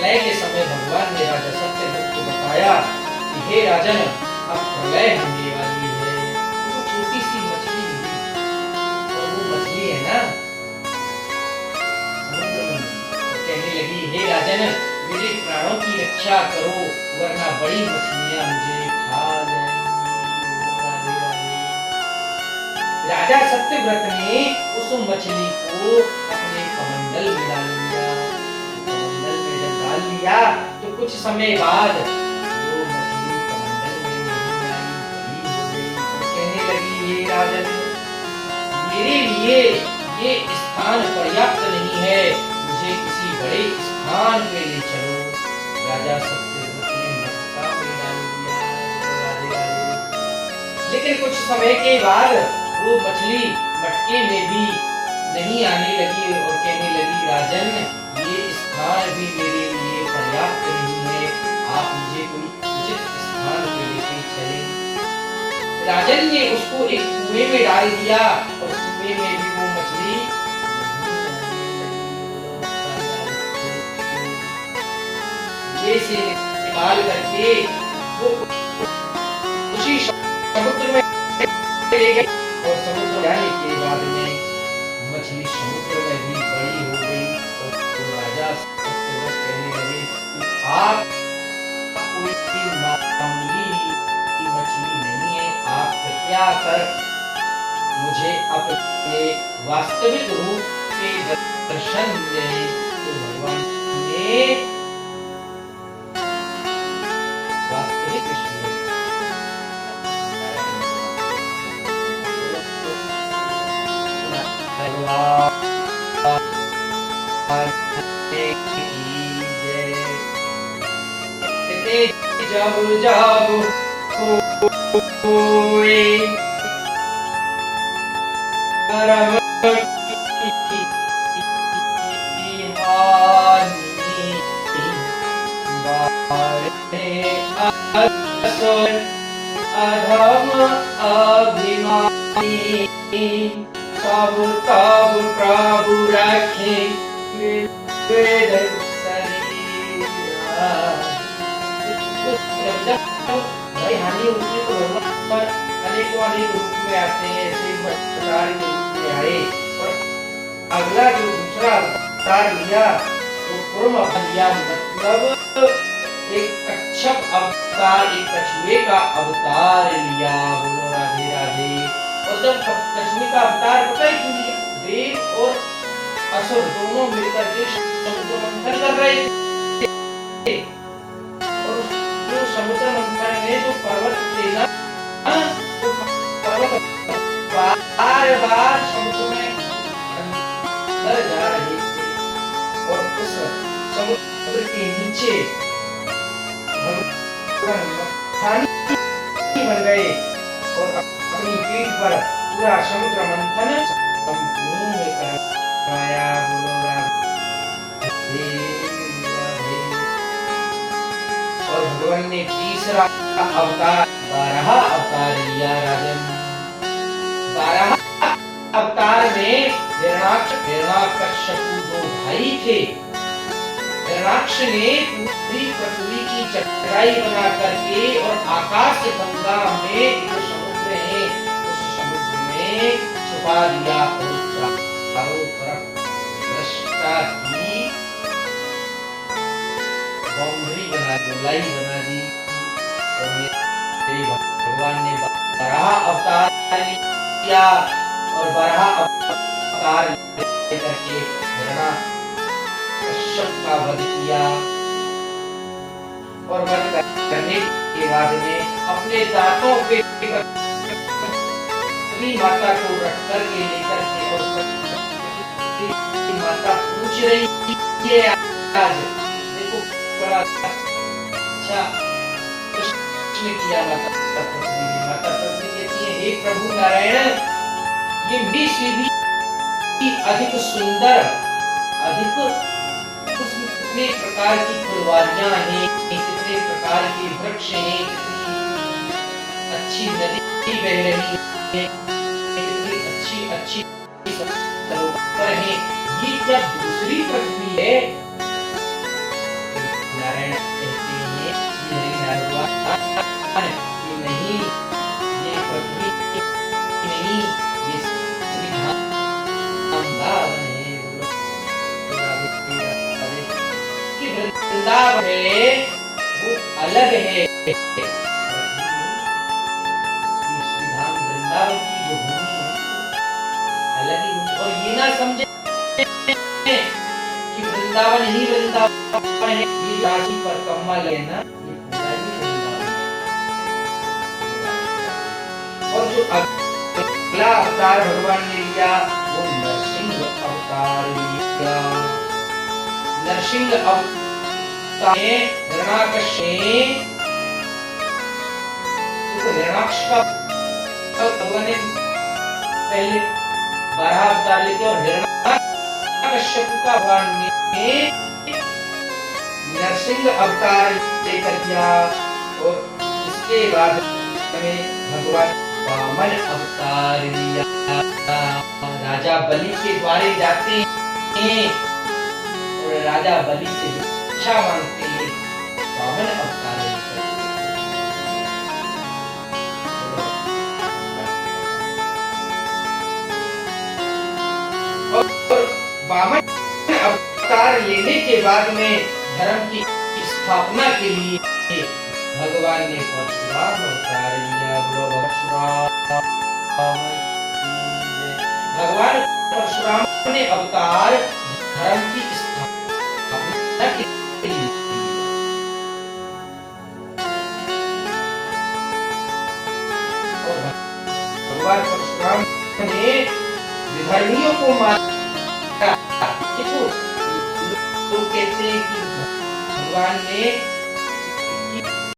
प्रलय के समय भगवान ने राजा सत्यव्रत को बताया कि हे राजन, अब प्रलय होने वाली है। वो छोटी सी मछली मिली, और वो मछली है ना समुद्र में, वो कहने लगी, हे राजन, मेरे प्राणों की रक्षा करो, वरना बड़ी मछलियां मुझे खा जाएंगी। राधे राधे। राजा सत्यव्रत ने उस मछली को अपने कमंडल में डाल लिया। कमंडल में जब डाल लिया तो कुछ समय बाद वो मछली कमंडल में नहीं आई, बड़ी हो गई और कहने लगी, हे राजन, मेरे लिए ये स्थान पर्याप्त नहीं है, मुझे किसी बड़े स्थान पे ले चलो। राजा सत्यव्रत ने मटका में डाल दिया। राधे राधे। लेकिन कुछ समय के बाद वो मछली मटके में भी नहीं आने लगी और कहने लगी, राजन, ये स्थान भी मेरे लिए पर्याप्त नहीं है, आप मुझे कोई उचित स्थान पे लेके चले। राजन ने उसको एक कुएं में डाल दिया और कुएं में भी वो मछली कुएं से निकाल करके वो उसी समुद्र में ले गई। और समुद्र जाने के बाद में मछली समुद्र में भी बड़ी हो गई। और तो राजा सत्यव्रत कहने लगे, आप कोई मामूली मछली नहीं है, आप कृपया कर मुझे अपने वास्तविक रूप के दर्शन दें। तो भगवान ने वास्तविक जब जब होए कर्म की हानि, बारे असुर अधम अभिमानी, सब तब प्रभु रखे वेद शरीरा। भाई हानि होती है तो भगवान पर अनेक रूप में आते हैं, ऐसे प्रकार के रूप में आए। और अगला जो दूसरा अवतार लिया वो कुर्म लिया, मतलब एक कच्छप अवतार, एक कछुए का अवतार लिया। बोलो राधे राधे। और जब कछुए का अवतार पता ही क्यों लिया? देव और असुर दोनों मिलकर के समुद्र मंथन कर रहे थे। और जो समुद्र मंथन में जो पर्वत थे ना, तो पर्वत बार बार समुद्र में अंदर जा रहे थे। और उस समुद्र के नीचे भगवान बन गए और अपनी पीठ पर पूरा समुद्र मंथन संपूर्ण करवाया। बोलो राधे राधे। और भगवान ने तीसरा अवतार 12 अवतार लिया। राजन 12 अवतार में हिरण्यकश्यपु जो भाई थे, हिरण्याक्ष ने पूरी पृथ्वी की चटाई बना करके और आकाश गंगा में एक समुद्र है, उस समुद्र में छुपा दिया और चारों तरफ दृष्टा की बाउंड्री बना दी, गोलाई बना दी। और मेरे भगवान ने 12 अवतार लिया और 12 अवतार लेकर के हिरण्यकश्यप का वध किया। और वध करने के बाद में अपने दांतों पे माता को रख कर के लेकर के और माता पूछ रही है, आज देखो बड़ा अच्छा प्रश्न किया माता पत्नी ने। माता पत्नी कहती है, हे प्रभु नारायण, ये मेरी से भी अधिक सुंदर, अधिक कितने प्रकार की फुलवारियां हैं, कितने प्रकार के वृक्ष हैं, कितनी अच्छी नदी बह रही है, कितनी अच्छी अच्छी सरोवर हैं, ये क्या दूसरी पृथ्वी है? कि नहीं ये पृथ्वी नहीं, ये श्री धाम वृंदावन है। कि वृंदावन है वो अलग है, श्री धाम वृंदावन की जो भूमि है अलग ही भूमि। और ये ना समझे कि वृंदावन ही वृंदावन है, ये राशि पर कमल है ना, ये पूरा ही वृंदावन है। और जो अगला अवतार भगवान ने लिया वो नरसिंह अवतार लिया। नरसिंह अवतार में हिरण्याकश हिरण्याक्ष का भगवान ने पहले 12 अवतार लेके, और हिरण्याकश्यप का भगवान ने नरसिंह अवतार लेकर किया। और इसके बाद में भगवान वामन अवतार लिया। राजा बलि के द्वारे जाते हैं और राजा बलि से भिक्षा मांगते हैं, वामन अवतार लेकर। और वामन अवतार लेने के बाद में धर्म की स्थापना के लिए भगवान ने परशुराम अवतार लिया। भगवान परशुराम ने अवतार धर्म की स्थापना के लिए। और भगवान परशुराम ने विधर्मियों को मारा। लोग कहते हैं कि भगवान ने